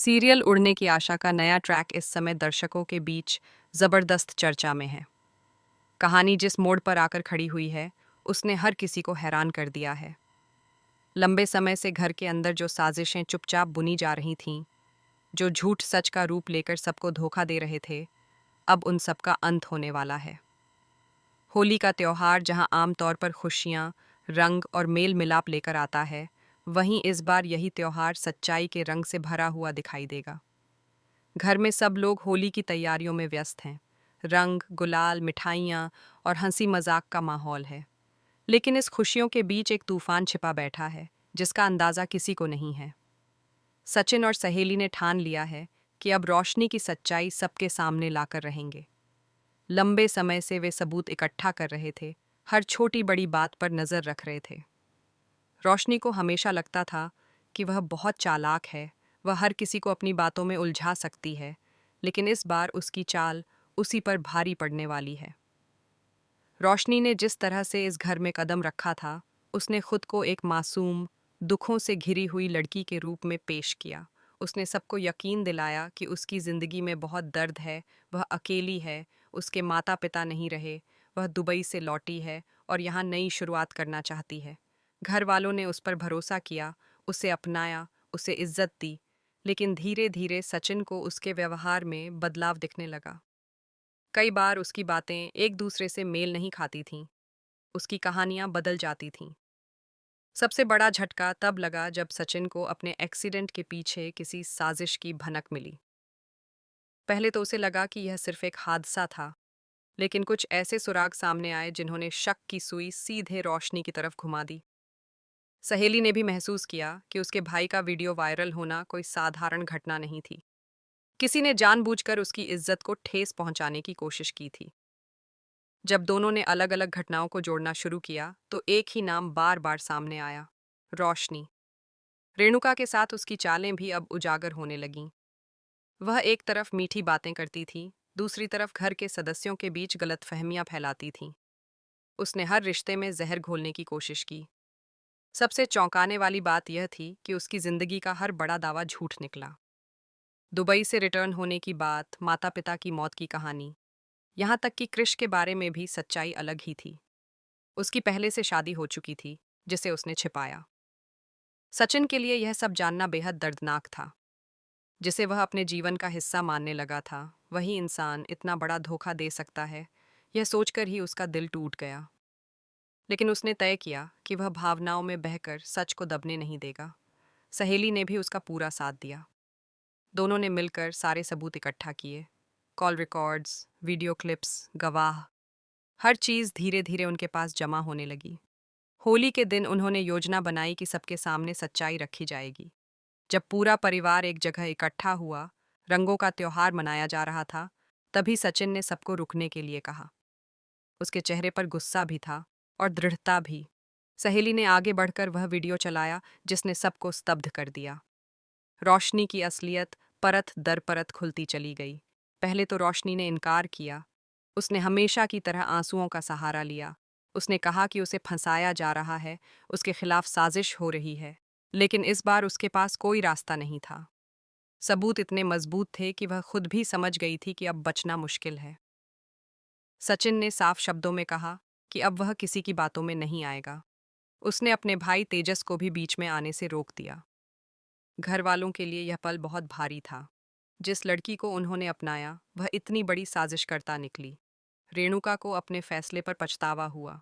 Serial उड़ने की आशा का नया ट्रैक इस समय दर्शकों के बीच जबरदस्त चर्चा में है। कहानी जिस मोड़ पर आकर खड़ी हुई है, उसने हर किसी को हैरान कर दिया है। लंबे समय से घर के अंदर जो साजिशें चुपचाप बुनी जा रही थीं, जो झूठ सच का रूप लेकर सबको धोखा दे रहे थे, अब उन सब का अंत होने वाला है। होली का त्योहार जहां आमतौर पर खुशियां, रंग और मेल मिलाप लेकर आता है, वहीं इस बार यही त्योहार सच्चाई के रंग से भरा हुआ दिखाई देगा। घर में सब लोग होली की तैयारियों में व्यस्त हैं। रंग, गुलाल, मिठाइयाँ और हंसी मजाक का माहौल है। लेकिन इस खुशियों के बीच एक तूफान छिपा बैठा है, जिसका अंदाज़ा किसी को नहीं है। सचिन और सहेली ने ठान लिया है कि अब रोशनी की सच्चाई सबके सामने लाकर रहेंगे। लंबे समय से वे सबूत इकट्ठा कर रहे थे, हर छोटी बड़ी बात पर नज़र रख रहे थे। रोशनी को हमेशा लगता था कि वह बहुत चालाक है, वह हर किसी को अपनी बातों में उलझा सकती है, लेकिन इस बार उसकी चाल उसी पर भारी पड़ने वाली है। रोशनी ने जिस तरह से इस घर में कदम रखा था, उसने खुद को एक मासूम, दुखों से घिरी हुई लड़की के रूप में पेश किया। उसने सबको यकीन दिलाया कि उसकी ज़िंदगी में बहुत दर्द है, वह अकेली है, उसके माता पिता नहीं रहे, वह दुबई से लौटी है और यहाँ नई शुरुआत करना चाहती है। घर वालों ने उस पर भरोसा किया, उसे अपनाया, उसे इज्जत दी, लेकिन धीरे धीरे सचिन को उसके व्यवहार में बदलाव दिखने लगा। कई बार उसकी बातें एक दूसरे से मेल नहीं खाती थीं, उसकी कहानियां बदल जाती थीं। सबसे बड़ा झटका तब लगा जब सचिन को अपने एक्सीडेंट के पीछे किसी साजिश की भनक मिली। पहले तो उसे लगा कि यह सिर्फ एक हादसा था, लेकिन कुछ ऐसे सुराग सामने आए जिन्होंने शक की सुई सीधे रोशनी की तरफ घुमा दी। सहेली ने भी महसूस किया कि उसके भाई का वीडियो वायरल होना कोई साधारण घटना नहीं थी। किसी ने जानबूझकर उसकी इज्जत को ठेस पहुंचाने की कोशिश की थी। जब दोनों ने अलग अलग घटनाओं को जोड़ना शुरू किया, तो एक ही नाम बार बार सामने आया, रोशनी। रेणुका के साथ उसकी चालें भी अब उजागर होने लगीं। वह एक तरफ मीठी बातें करती थी, दूसरी तरफ घर के सदस्यों के बीच गलतफहमियां फैलाती थी। उसने हर रिश्ते में जहर घोलने की कोशिश की। सबसे चौंकाने वाली बात यह थी कि उसकी जिंदगी का हर बड़ा दावा झूठ निकला। दुबई से रिटर्न होने की बात, माता पिता की मौत की कहानी, यहाँ तक कि कृष के बारे में भी सच्चाई अलग ही थी। उसकी पहले से शादी हो चुकी थी, जिसे उसने छिपाया। सचिन के लिए यह सब जानना बेहद दर्दनाक था। जिसे वह अपने जीवन का हिस्सा मानने लगा था, वही इंसान इतना बड़ा धोखा दे सकता है, यह सोचकर ही उसका दिल टूट गया। लेकिन उसने तय किया कि वह भावनाओं में बहकर सच को दबने नहीं देगा। सहेली ने भी उसका पूरा साथ दिया। दोनों ने मिलकर सारे सबूत इकट्ठा किए, कॉल रिकॉर्ड्स, वीडियो क्लिप्स, गवाह, हर चीज़ धीरे धीरे उनके पास जमा होने लगी। होली के दिन उन्होंने योजना बनाई कि सबके सामने सच्चाई रखी जाएगी। जब पूरा परिवार एक जगह इकट्ठा हुआ, रंगों का त्योहार मनाया जा रहा था, तभी सचिन ने सबको रुकने के लिए कहा। उसके चेहरे पर गुस्सा भी था और दृढ़ता भी। सहेली ने आगे बढ़कर वह वीडियो चलाया जिसने सबको स्तब्ध कर दिया। रोशनी की असलियत परत दर परत खुलती चली गई। पहले तो रोशनी ने इनकार किया। उसने हमेशा की तरह आंसुओं का सहारा लिया। उसने कहा कि उसे फंसाया जा रहा है, उसके खिलाफ साजिश हो रही है। लेकिन इस बार उसके पास कोई रास्ता नहीं था। सबूत इतने मजबूत थे कि वह खुद भी समझ गई थी कि अब बचना मुश्किल है। सचिन ने साफ शब्दों में कहा कि अब वह किसी की बातों में नहीं आएगा। उसने अपने भाई तेजस को भी बीच में आने से रोक दिया। घर वालों के लिए यह पल बहुत भारी था। जिस लड़की को उन्होंने अपनाया, वह इतनी बड़ी साजिशकर्ता निकली। रेणुका को अपने फैसले पर पछतावा हुआ।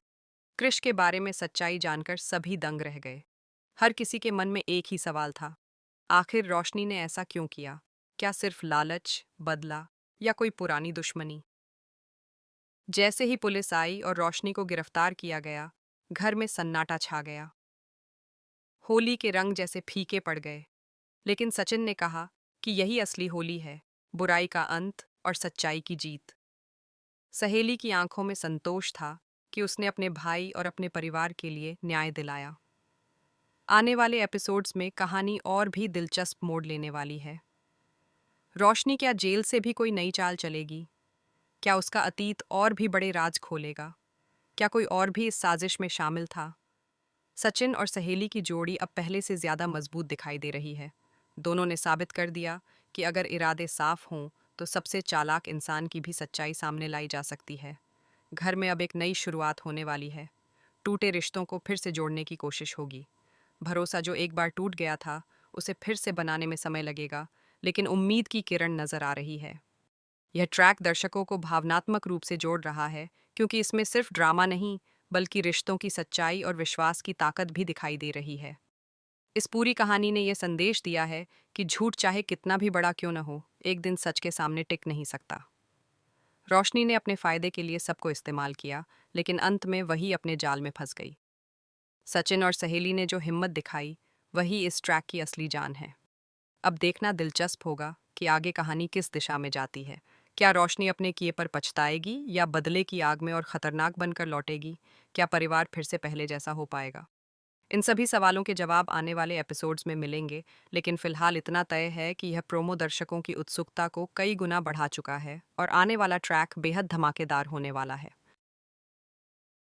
कृष के बारे में सच्चाई जानकर सभी दंग रह गए। हर किसी के मन में एक ही सवाल था, आखिर रोशनी ने ऐसा क्यों किया? क्या सिर्फ लालच, बदला या कोई पुरानी दुश्मनी? जैसे ही पुलिस आई और रोशनी को गिरफ्तार किया गया, घर में सन्नाटा छा गया। होली के रंग जैसे फीके पड़ गए। लेकिन सचिन ने कहा कि यही असली होली है, बुराई का अंत और सच्चाई की जीत। सहेली की आंखों में संतोष था कि उसने अपने भाई और अपने परिवार के लिए न्याय दिलाया। आने वाले एपिसोड्स में कहानी और भी दिलचस्प मोड़ लेने वाली है। रोशनी क्या जेल से भी कोई नई चाल चलेगी? क्या उसका अतीत और भी बड़े राज खोलेगा? क्या कोई और भी इस साजिश में शामिल था? सचिन और सहेली की जोड़ी अब पहले से ज्यादा मजबूत दिखाई दे रही है। दोनों ने साबित कर दिया कि अगर इरादे साफ हों तो सबसे चालाक इंसान की भी सच्चाई सामने लाई जा सकती है। घर में अब एक नई शुरुआत होने वाली है। टूटे रिश्तों को फिर से जोड़ने की कोशिश होगी। भरोसा जो एक बार टूट गया था, उसे फिर से बनाने में समय लगेगा, लेकिन उम्मीद की किरण नजर आ रही है। यह ट्रैक दर्शकों को भावनात्मक रूप से जोड़ रहा है, क्योंकि इसमें सिर्फ ड्रामा नहीं, बल्कि रिश्तों की सच्चाई और विश्वास की ताकत भी दिखाई दे रही है। इस पूरी कहानी ने यह संदेश दिया है कि झूठ चाहे कितना भी बड़ा क्यों न हो, एक दिन सच के सामने टिक नहीं सकता। रोशनी ने अपने फायदे के लिए सबको इस्तेमाल किया, लेकिन अंत में वही अपने जाल में फंस गई। सचिन और सहेली ने जो हिम्मत दिखाई, वही इस ट्रैक की असली जान है। अब देखना दिलचस्प होगा कि आगे कहानी किस दिशा में जाती है। क्या रोशनी अपने किए पर पछताएगी या बदले की आग में और खतरनाक बनकर लौटेगी? क्या परिवार फिर से पहले जैसा हो पाएगा? इन सभी सवालों के जवाब आने वाले एपिसोड्स में मिलेंगे, लेकिन फिलहाल इतना तय है कि यह प्रोमो दर्शकों की उत्सुकता को कई गुना बढ़ा चुका है और आने वाला ट्रैक बेहद धमाकेदार होने वाला है।